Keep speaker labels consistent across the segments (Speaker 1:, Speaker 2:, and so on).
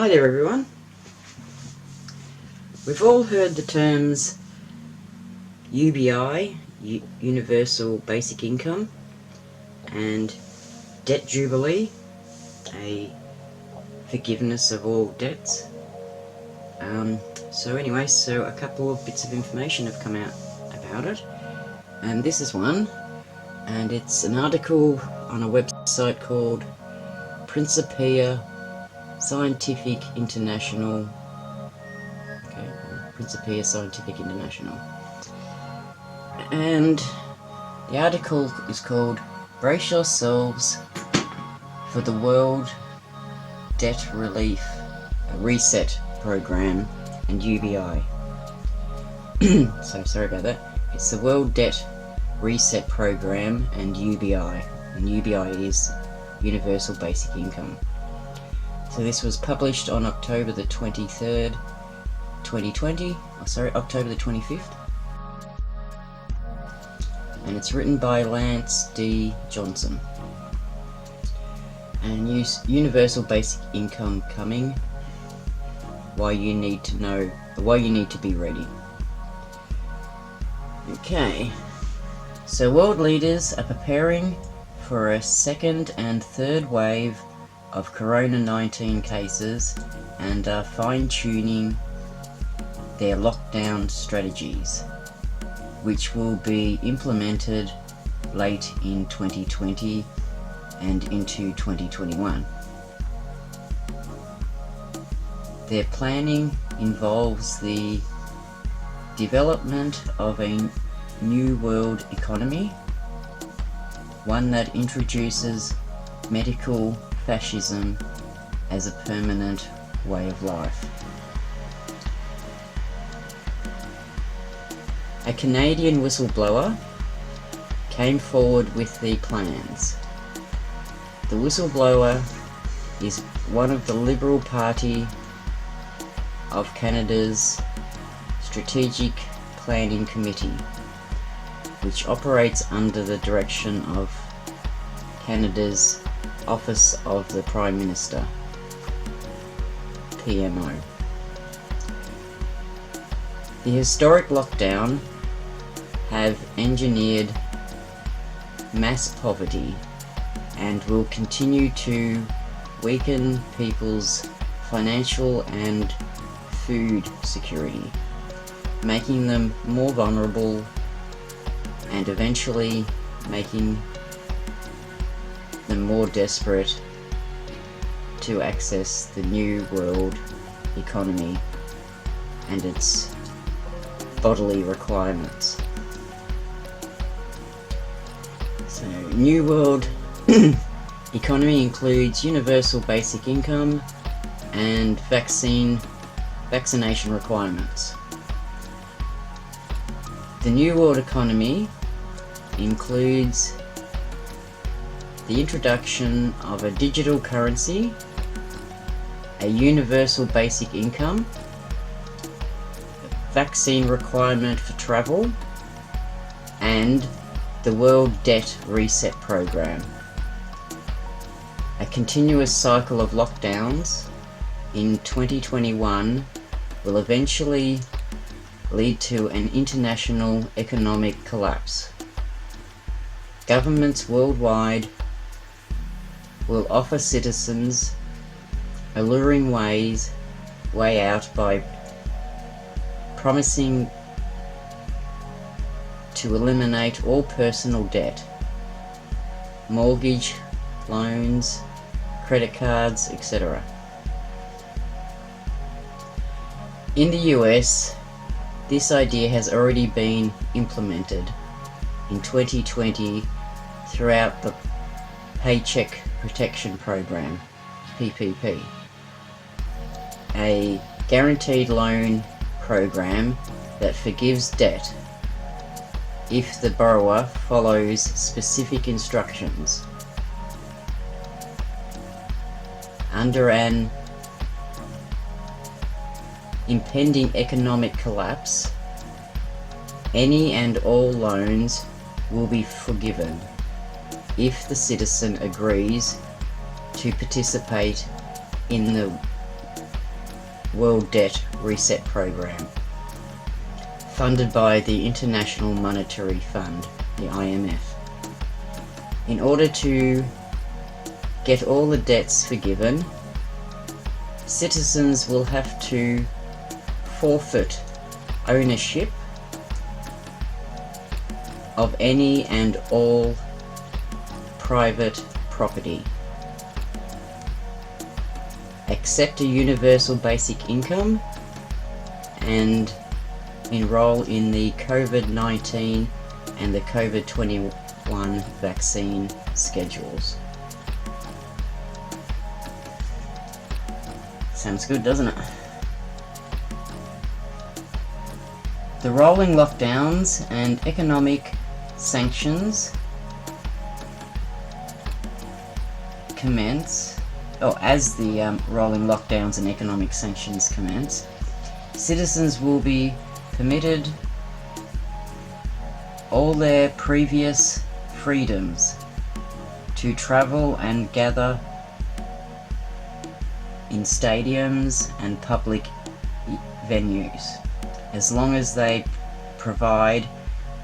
Speaker 1: Hi there everyone. We've all heard the terms UBI, Universal Basic Income, and Debt Jubilee, a forgiveness of all debts. So a couple of bits of information have come out about it, and this is one, and it's an article on a website called Principia Scientific International. Principia Scientific International. And the article is called Brace Yourselves for the World Debt Relief Reset Program and UBI. So sorry about that. It's the World Debt Reset Program and UBI. And UBI is Universal Basic Income. So this was published on October the 23rd, 2020, October the 25th, and it's written by Lance D. Johnson. And Universal Basic Income coming, why you need to be ready. Okay, so world leaders are preparing for a second and third wave of Corona-19 cases and are fine-tuning their lockdown strategies, which will be implemented late in 2020 and into 2021. Their planning involves the development of a new world economy, one that introduces medical fascism as a permanent way of life. A Canadian whistleblower came forward with the plans. The whistleblower is one of the Liberal Party of Canada's Strategic Planning Committee, which operates under the direction of Canada's Office of the Prime Minister, PMO. The historic lockdown have engineered mass poverty and will continue to weaken people's financial and food security, making them more vulnerable and eventually making them more desperate to access the new world economy and its bodily requirements. So, New World economy includes universal basic income and vaccination requirements. The New World economy includes the introduction of a digital currency, a universal basic income, vaccine requirement for travel, and the World Debt Reset Program. A continuous cycle of lockdowns in 2021 will eventually lead to an international economic collapse. Governments worldwide will offer citizens alluring way out by promising to eliminate all personal debt, mortgage, loans, credit cards, etc. In the US, this idea has already been implemented in 2020 throughout the Paycheck Protection Program, PPP, a guaranteed loan program that forgives debt if the borrower follows specific instructions. Under an impending economic collapse, any and all loans will be forgiven if the citizen agrees to participate in the World Debt Reset Program, funded by the International Monetary Fund, the IMF. In order to get all the debts forgiven, citizens will have to forfeit ownership of any and all private property, accept a universal basic income, and enroll in the COVID-19 and the COVID-21 vaccine schedules. Sounds good, doesn't it? The rolling lockdowns and economic sanctions commence, as the rolling lockdowns and economic sanctions commence, citizens will be permitted all their previous freedoms to travel and gather in stadiums and public venues, as long as they provide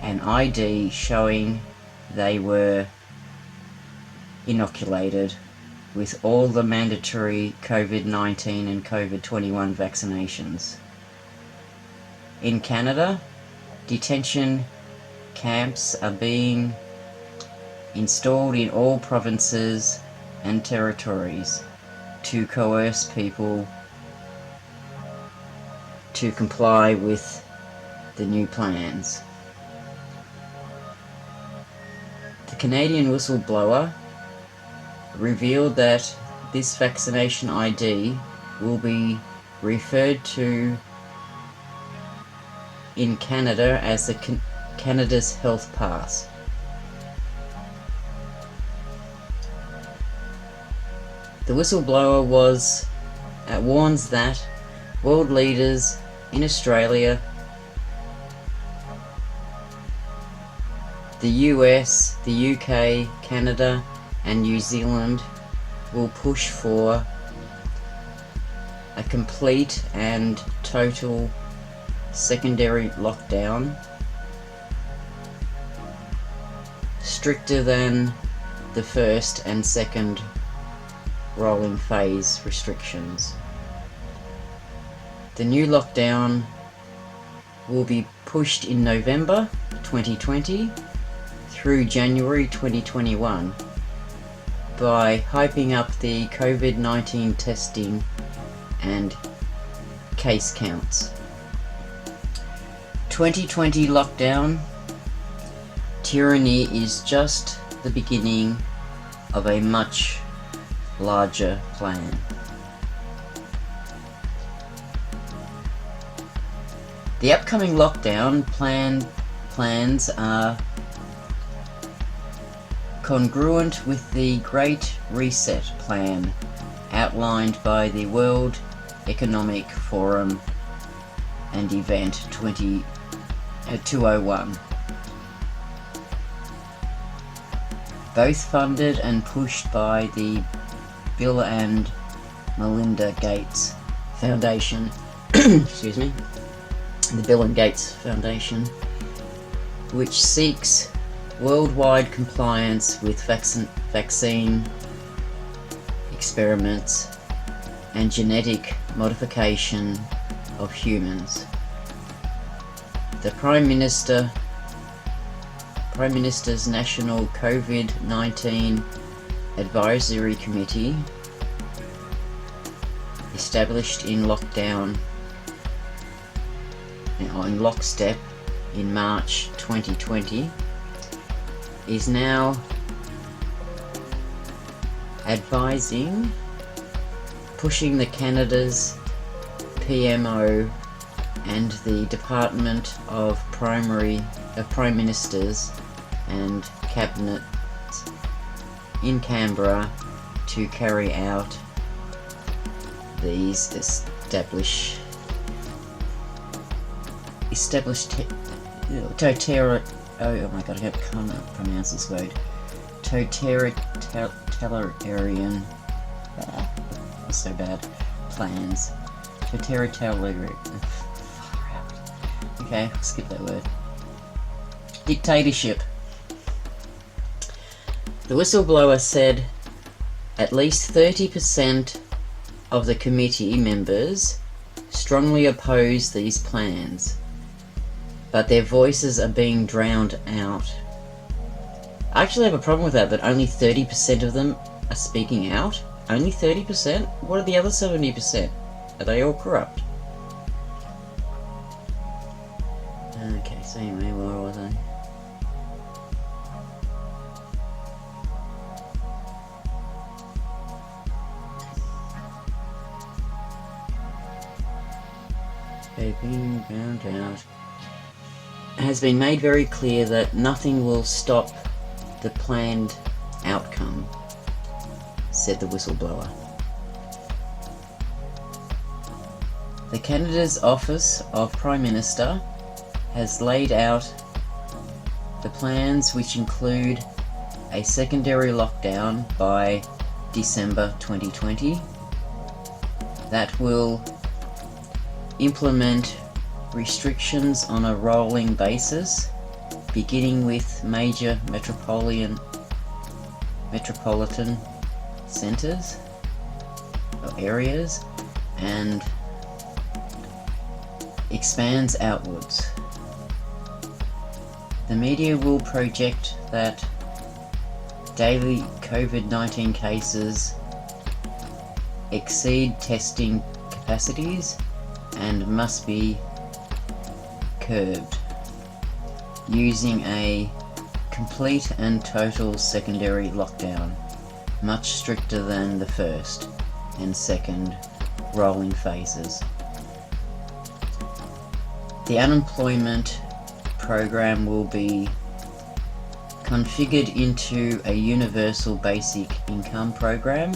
Speaker 1: an ID showing they were inoculated with all the mandatory COVID-19 and COVID-21 vaccinations. In Canada, detention camps are being installed in all provinces and territories to coerce people to comply with the new plans. The Canadian whistleblower revealed that this vaccination ID will be referred to in Canada as the Canada's Health Pass. The whistleblower warns that world leaders in Australia, the US, the UK, Canada, and New Zealand will push for a complete and total secondary lockdown, stricter than the first and second rolling phase restrictions. The new lockdown will be pushed in November 2020 through January 2021 by hyping up the COVID-19 testing and case counts. 2020 lockdown tyranny is just the beginning of a much larger plan. The upcoming lockdown plans are congruent with the Great Reset plan outlined by the World Economic Forum and Event 201. Both funded and pushed by the Bill and Melinda Gates Foundation. Excuse me. The Bill and Gates Foundation, which seeks worldwide compliance with vaccine experiments and genetic modification of humans. The Prime Minister's National COVID-19 Advisory Committee, established in lockstep in March 2020, is now pushing the Canada's PMO and the Department of Prime Ministers and Cabinet in Canberra to carry out these established oh my god, I can't pronounce this word. Totalitarian, so bad, plans. Okay, I'll skip that word. Dictatorship. The whistleblower said at least 30% of the committee members strongly oppose these plans, but their voices are being drowned out. I actually have a problem with that only 30% of them are speaking out. Only 30%? What are the other 70%? Are they all corrupt? Okay, so anyway, where was I? Being drowned out. It has been made very clear that nothing will stop the planned outcome, said the whistleblower. The Canada's Office of Prime Minister has laid out the plans, which include a secondary lockdown by December 2020 that will implement restrictions on a rolling basis, beginning with major metropolitan centres or areas and expands outwards. The media will project that daily COVID-19 cases exceed testing capacities and must be curbed using a complete and total secondary lockdown, much stricter than the first and second rolling phases. The unemployment program will be configured into a universal basic income program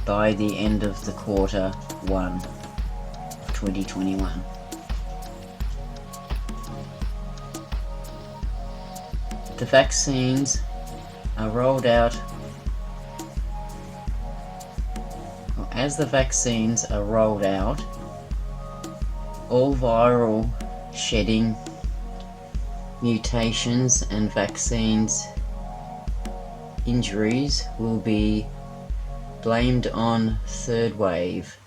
Speaker 1: by the end of the quarter 1 of 2021. The vaccines are rolled out, or as the vaccines are rolled out, all viral shedding mutations and vaccines injuries will be blamed on third wave,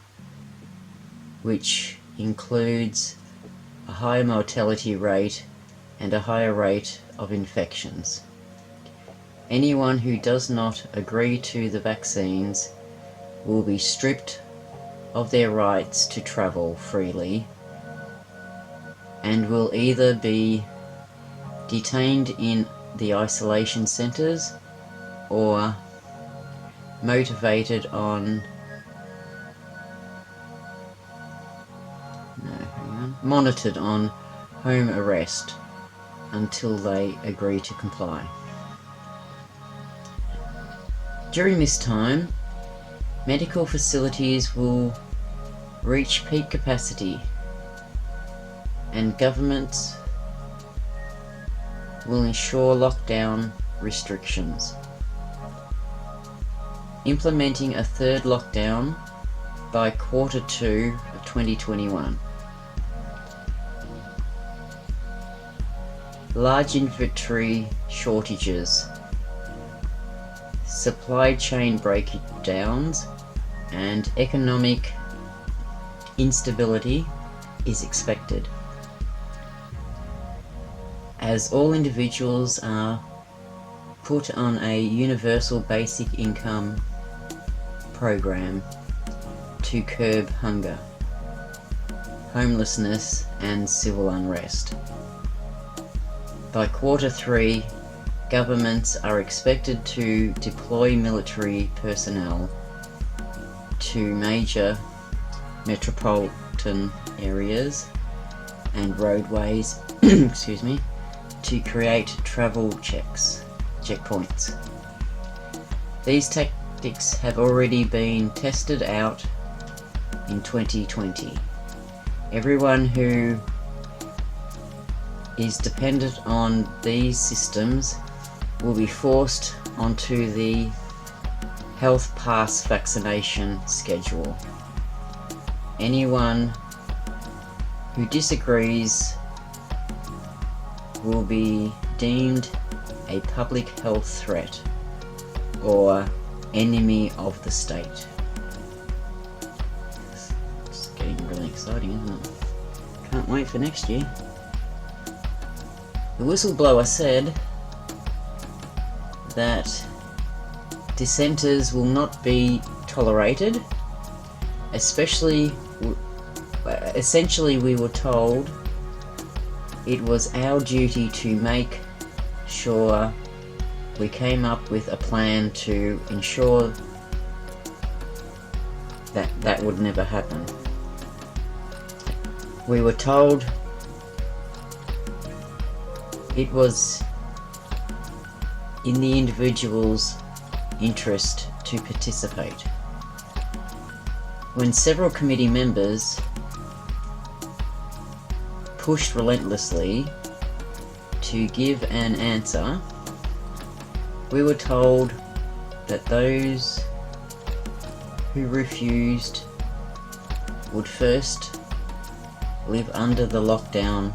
Speaker 1: which includes a higher mortality rate and a higher rate of infections. Anyone who does not agree to the vaccines will be stripped of their rights to travel freely and will either be detained in the isolation centres or monitored on home arrest until they agree to comply. During this time, medical facilities will reach peak capacity and governments will ensure lockdown restrictions. Implementing a third lockdown by quarter 2 of 2021. Large inventory shortages, supply chain breakdowns, and economic instability is expected, as all individuals are put on a universal basic income program to curb hunger, homelessness, and civil unrest. By quarter 3, governments are expected to deploy military personnel to major metropolitan areas and roadways to create travel checkpoints. These tactics have already been tested out in 2020. Everyone who is dependent on these systems will be forced onto the health pass vaccination schedule anyone who disagrees will be deemed a public health threat or enemy of the state. It's getting really exciting, isn't it? Can't wait for next year. The whistleblower said that dissenters will not be tolerated, essentially we were told it was our duty to make sure we came up with a plan to ensure that that would never happen. We were told it was in the individual's interest to participate. When several committee members pushed relentlessly to give an answer, we were told that those who refused would first live under the lockdown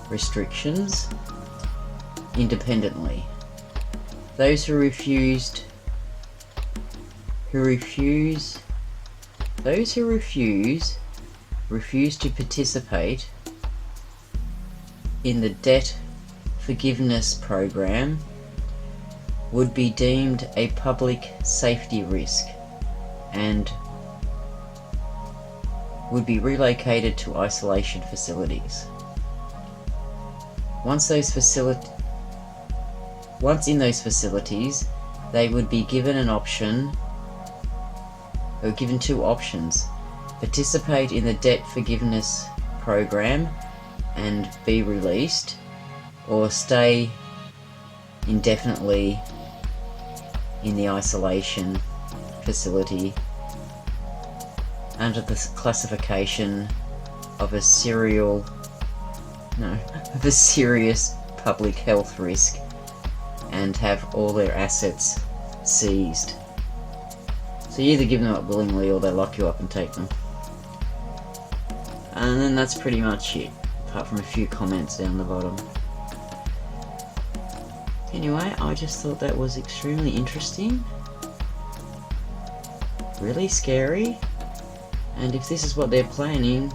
Speaker 1: restrictions independently. Those who refuse to participate in the debt forgiveness program would be deemed a public safety risk and would be relocated to isolation facilities. Once in those facilities, they would be given given two options: participate in the debt forgiveness program and be released, or stay indefinitely in the isolation facility under the classification of a serious public health risk and have all their assets seized. So you either give them up willingly or they lock you up and take them. And then that's pretty much it, apart from a few comments down the bottom. Anyway, I just thought that was extremely interesting, really scary, and if this is what they're planning,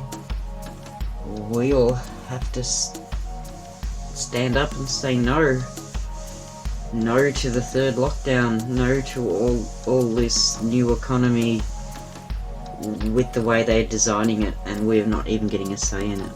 Speaker 1: we all have to stand up and say no. No to the third lockdown, no to all this new economy with the way they're designing it, and we're not even getting a say in it.